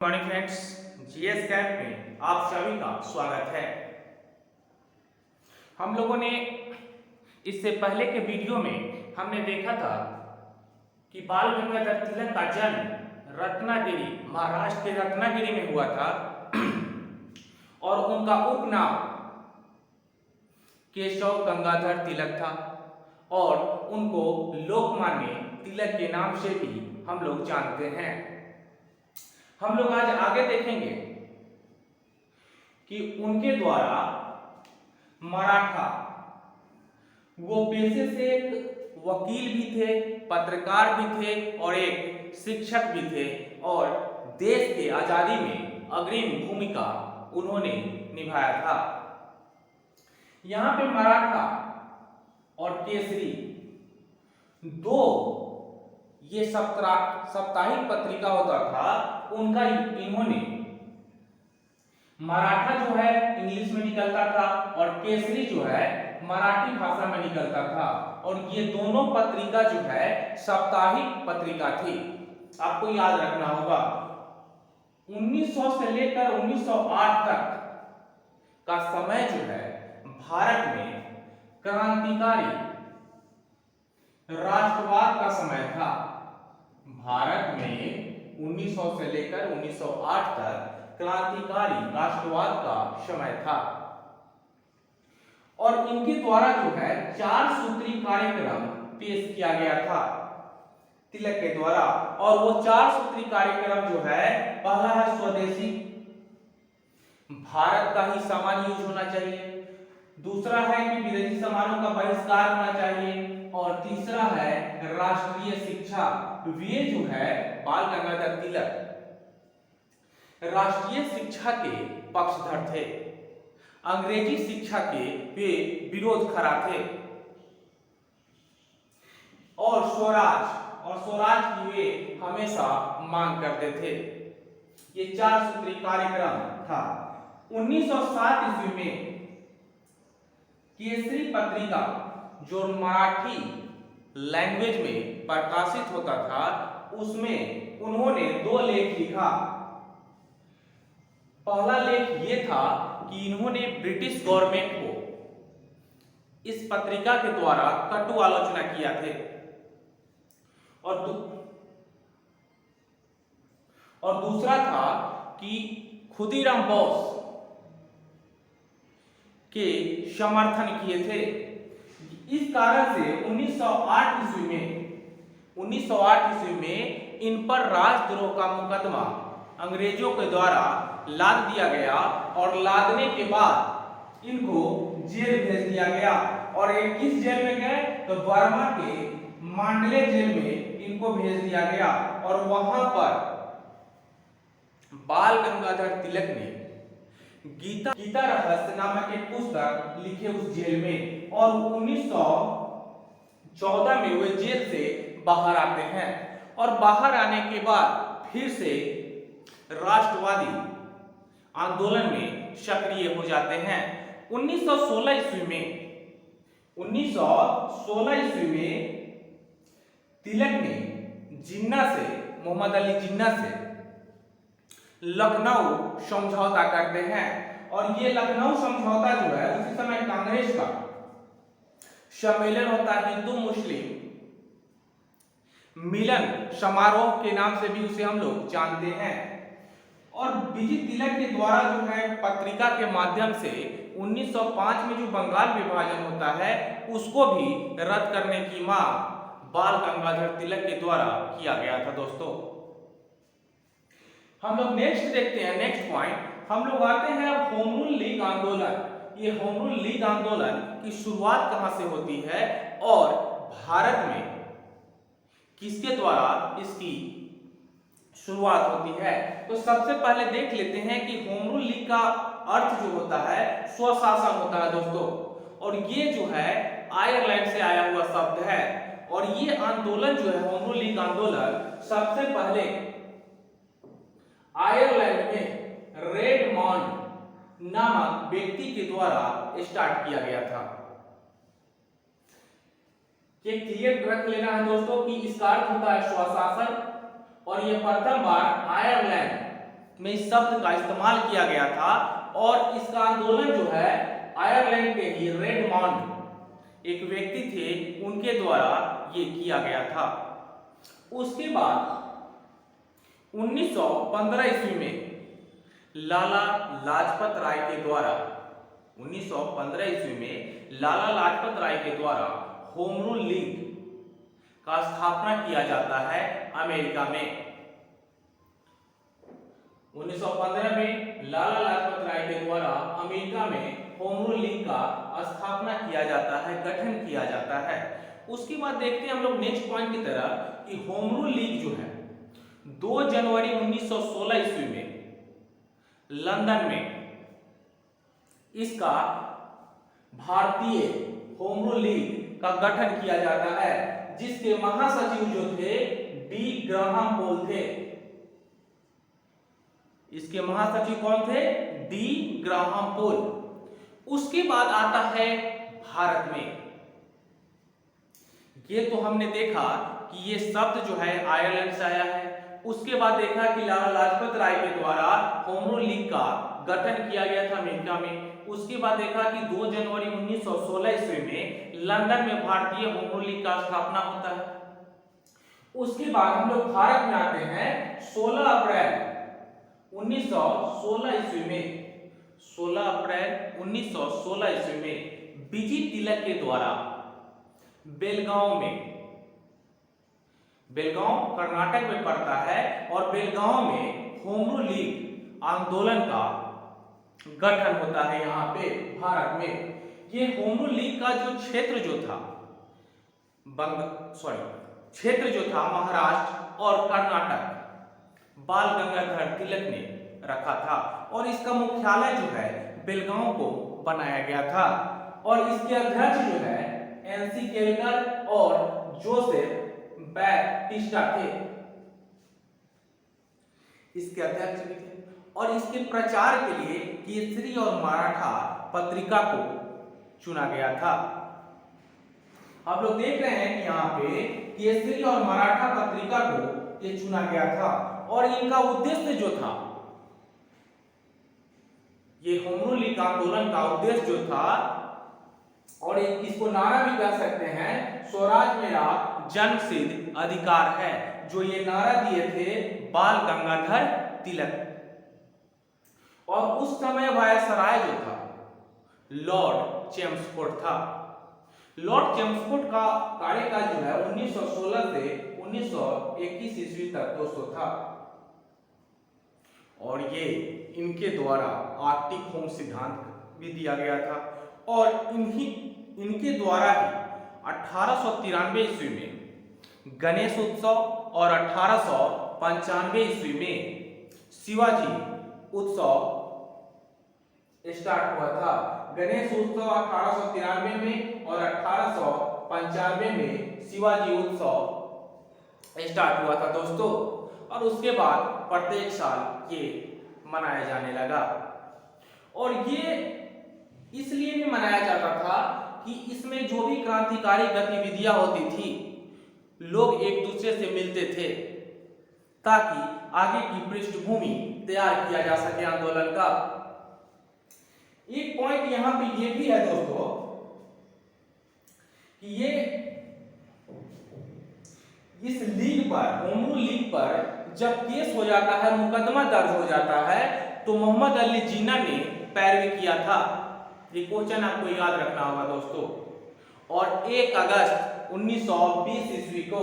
Morning friends, GS camp में आप सभी का स्वागत है। हम लोगों ने इससे पहले के वीडियो में हमने देखा था कि बाल गंगाधर तिलक का जन्म रत्नागिरी, महाराष्ट्र के रत्नागिरी में हुआ था और उनका उपनाम केशव गंगाधर तिलक था और उनको लोकमान्य तिलक के नाम से भी हम लोग जानते हैं। हम लोग आज आगे देखेंगे कि उनके द्वारा मराठा, वो पेशे से एक वकील भी थे, पत्रकार भी थे और एक शिक्षक भी थे और देश के आजादी में अग्रणी भूमिका उन्होंने निभाया था। यहाँ पे मराठा और केसरी दो ये साप्ताहिक पत्रिका होता था, उनका इन्होंने मराठा जो है इंग्लिश में निकलता था और केसरी जो है मराठी भाषा में निकलता था और ये दोनों पत्रिका जो है साप्ताहिक पत्रिका थी। आपको याद रखना होगा 1900 से लेकर 1908 तक का समय जो है भारत में क्रांतिकारी राष्ट्रवाद का समय था। भारत में 1900 से लेकर 1908 तक क्रांतिकारी राष्ट्रवाद का समय था और इनके द्वारा जो है 4 सूत्री कार्यक्रम पेश किया गया था तिलक के द्वारा। और वो 4 सूत्री कार्यक्रम जो है, पहला है स्वदेशी, भारत का ही सामान यूज होना चाहिए। दूसरा है कि विदेशी सामानों का बहिष्कार होना चाहिए और तीसरा है राष्ट्रीय शिक्षा। वे जो है बाल गंगाधर तिलक राष्ट्रीय शिक्षा के पक्षधर थे, अंग्रेजी शिक्षा के वे विरोध खड़ा थे और स्वराज की वे हमेशा मांग करते थे। ये 4 सूत्री कार्यक्रम था। 1907 ईस्वी में केसरी पत्रिका जो मराठी लैंग्वेज में प्रकाशित होता था, उसमें उन्होंने 2 लेख लिखा। पहला लेख ये था कि इन्होंने ब्रिटिश गवर्नमेंट को इस पत्रिका के द्वारा कटु आलोचना किया थे और दूसरा था कि खुदीराम बोस के समर्थन किए थे। इस कारण से 1908 ईस्वी में इन पर राजद्रोह का मुकदमा अंग्रेजों के द्वारा लाद दिया गया और लादने के बाद इनको जेल भेज दिया गया। और ये किस जेल में गए तो बर्मा के मांडले जेल में इनको भेज दिया गया और वहां पर बाल गंगाधर तिलक ने गीता रहस्य नामक एक पुस्तक लिखे उस जेल में और 1914 में वे जेल से बाहर आते हैं और बाहर आने के बाद फिर से राष्ट्रवादी आंदोलन में सक्रिय हो जाते हैं। 1916 ईस्वी में तिलक ने मोहम्मद अली जिन्ना से लखनऊ समझौता करते हैं और ये लखनऊ समझौता जो है उसी समय कांग्रेस का सम्मेलन होता है, हिंदू मुस्लिम मिलन समारोह के नाम से भी उसे हम लोग जानते हैं। और बीजी तिलक के द्वारा जो है पत्रिका के माध्यम से 1905 में जो बंगाल विभाजन होता है उसको भी रद्द करने की मांग बाल गंगाधर तिलक के द्वारा किया गया था। दोस्तों, हम लोग नेक्स्ट देखते हैं, नेक्स्ट पॉइंट हम लोग आते हैं होम रूल लीग आंदोलन। ये होम रूल लीग आंदोलन की शुरुआत कहां से होती है और भारत में किसके द्वारा इसकी शुरुआत होती है। तो सबसे पहले देख लेते हैं कि होम रूल लीग का अर्थ जो होता है स्वशासन होता है दोस्तों, और ये जो है आयरलैंड से आया हुआ शब्द है। और ये आंदोलन जो है होम रूल लीग आंदोलन सबसे पहले आयरलैंड में रेडमंड नामक व्यक्ति के द्वारा स्टार्ट किया गया था। ये क्लियर रख लेना है दोस्तों कि इसका अर्थ होता है स्वशासन और यह प्रथम बार आयरलैंड में इस शब्द का इस्तेमाल किया गया था और इसका आंदोलन जो है आयरलैंड के ही रेडमॉन्ड एक व्यक्ति थे उनके द्वारा ये किया गया था। उसके बाद 1915 ईस्वी में लाला लाजपत राय के द्वारा 1915 ईस्वी में लाला लाजपत राय के द्वारा होम रूल लीग का स्थापना किया जाता है अमेरिका में। 1915 में लाला लाजपत राय के द्वारा अमेरिका में होम रूल लीग का स्थापना किया जाता है, गठन किया जाता है। उसके बाद देखते हैं हम लोग नेक्स्ट पॉइंट की तरफ कि होम रूल लीग जो है 2 जनवरी 1916 ईस्वी में लंदन में इसका भारतीय होम रूल लीग का गठन किया जाता है, जिसके महासचिव जो थे डी ग्राहम पोल थे। इसके महासचिव कौन थे? डी ग्राहम पोल। उसके बाद आता है भारत में। ये तो हमने देखा कि ये शब्द जो है आयरलैंड से आया है। उसके बाद देखा कि लाला लाजपत राय के द्वारा होम रूल लीग का गठन किया गया था अमेरिका में। उसके बाद देखा कि 2 जनवरी 1916 ईस्वी में लंदन में भारतीय होम रूल लीग का स्थापना होता है। उसके बाद हम लोग भारत में आते हैं 16 अप्रैल 1916 ईस्वी में। 16 अप्रैल 1916 ईस्वी में बीजी तिलक के द्वारा बेलगांव कर्नाटक में पड़ता है और बेलगांव में होम रूल लीग आंदोलन का गठन होता है यहाँ पे भारत में। ये होम रूल लीग का जो क्षेत्र जो था महाराष्ट्र और कर्नाटक बाल गंगाधर तिलक ने रखा था और इसका मुख्यालय जो है बेलगांव को बनाया गया था और इसके अध्यक्ष जो है एनसी केलकर और जोसेफ बैप्टिस्टा थे। इसके अध्यक्ष भी थे और इसके प्रचार के लिए केसरी और मराठा पत्रिका को चुना गया था। आप लोग देख रहे हैं कि यहाँ पे केसरी और मराठा पत्रिका को ये चुना गया था और इनका उद्देश्य जो था, ये होम रूल लीग आंदोलन का उद्देश्य जो था, और इसको नारा भी कह सकते हैं, स्वराज मेरा जन्मसिद्ध अधिकार है, जो ये नारा दिए थे बाल गंगाधर तिलक। और उस समय वायसराय जो था लॉर्ड चेम्सफोर्ड था। लॉर्ड चेम्सफोर्ड का कार्यकाल जो है 1916 से 1921 ईस्वी तक दोस्तों था और ये इनके द्वारा आर्कटिक होम सिद्धांत भी दिया गया था और इनके द्वारा ही 1893 ईस्वी में गणेश उत्सव और 1895 ईस्वी में शिवाजी उत्सव स्टार्ट हुआ था। गणेश उत्सव 1893 में और 1895 में शिवाजी उत्सव स्टार्ट हुआ था दोस्तों और उसके बाद प्रत्येक साल ये मनाया जाने लगा और ये इसलिए भी मनाया जाता था कि इसमें जो भी क्रांतिकारी गतिविधियां होती थी लोग एक दूसरे से मिलते थे ताकि आगे की पृष्ठभूमि तैयार किया जा सके आंदोलन का। एक पॉइंट यहां पे ये भी है दोस्तों कि ये इस लीग पर, होम रूल लीग पर जब केस हो जाता है, मुकदमा दर्ज हो जाता है, तो मोहम्मद अली जिन्ना ने पैरवी किया था। ये क्वेश्चन आपको याद रखना होगा दोस्तों। और 1 अगस्त 1920 ईस्वी को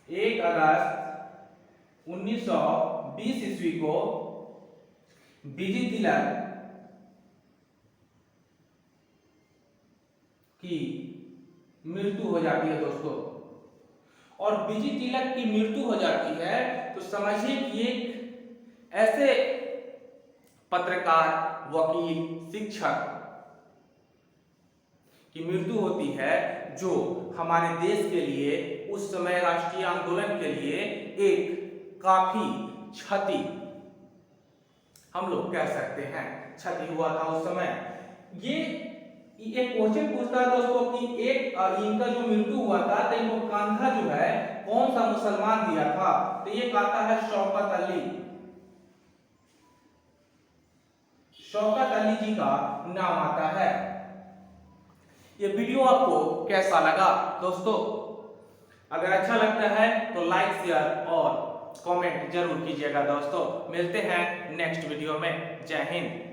1 अगस्त 1920 ईस्वी को बीजी तिलक की मृत्यु हो जाती है दोस्तों। और बीजी तिलक की मृत्यु हो जाती है तो समझिए कि एक ऐसे पत्रकार, वकील, शिक्षक की मृत्यु होती है जो हमारे देश के लिए उस समय राष्ट्रीय आंदोलन के लिए एक काफी क्षति, हम लोग कह सकते हैं, क्षति हुआ था उस समय। ये एक क्वेश्चन पूछता है दोस्तों कि एक इनका जो मृत्यु हुआ था तो इनको कंधा जो है कौन सा मुसलमान दिया था, तो ये कहता है शौकत अली। शौकत अली जी का नाम आता है। ये वीडियो आपको कैसा लगा दोस्तों? अगर अच्छा लगता है तो लाइक शेयर और कमेंट जरूर कीजिएगा दोस्तों। मिलते हैं नेक्स्ट वीडियो में। जय हिंद।